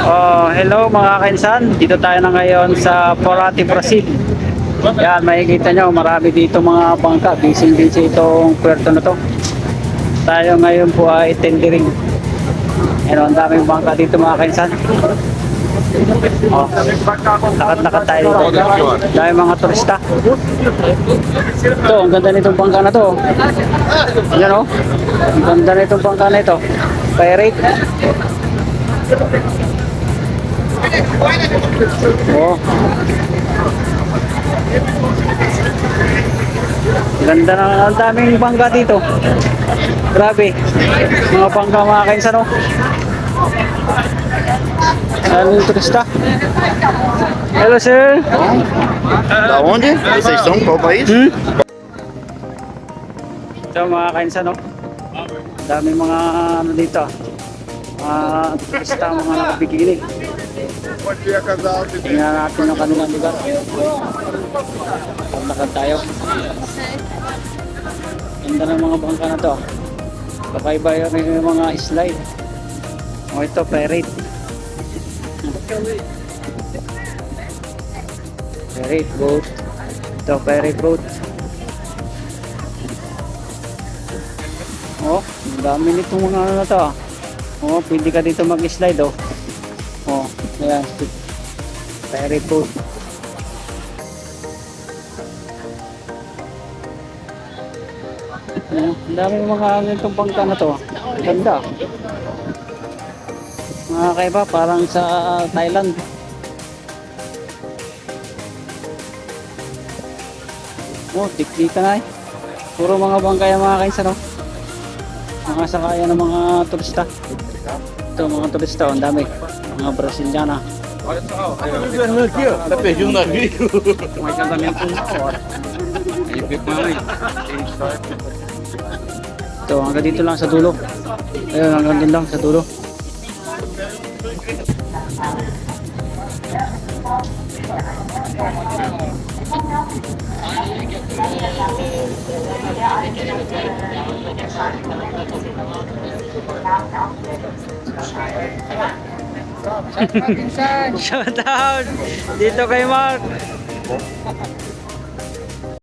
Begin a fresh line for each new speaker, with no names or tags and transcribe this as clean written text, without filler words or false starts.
Oh, hello mga kainsan. Dito tayo na ngayon sa Porati, Brazil. Yan, makikita nyo, marami dito mga bangka. Busy-busy itong puerto na to. Tayo ngayon po ay tendering. Yan, ang daming bangka dito mga kainsan. Oh, lakad-lakad tayo dito. Dahil mga turista. Ito, ang ganda nitong bangka na to. Yan o. Ang ganda nitong bangka na ito. Pirate. Oh. Ganda na, ang daming bangka dito. Grabe. Mga bangka mga kainsan, no? Daming turista. Hello, sir.
Da onde? Vocês são? Qual país?
Ito mga kainsan, no? Daming mga ano dito. Turista, mga nakabikini. Tingnan natin ang kanilang lugar. Lakad tayo. Ganda ng mga bangka na to. Kakaiba yung mga slide. O ito, pirate. Pirate boat. Ito, pirate boat. Oh, ang dami nitong mga ano na to. Oh, pwede ka dito mag-slide, oh. Oh, ayan. Pirate boat. Ang dami mga ganitong bangka na to. Ganda. Mga kaiba, parang sa Thailand. Oh, tiktika na eh. Puro mga bangka yung mga kainsan, no? Mga sakaya ng mga turista. Ito, mga turista, ang dami. Mga Brasiliana.
Tá perdido no navio.
May cantamento na hora. Ito, hanggang dito lang sa dulo. Ayun, hanggang din lang sa dulo. Shout out dito kay Mark.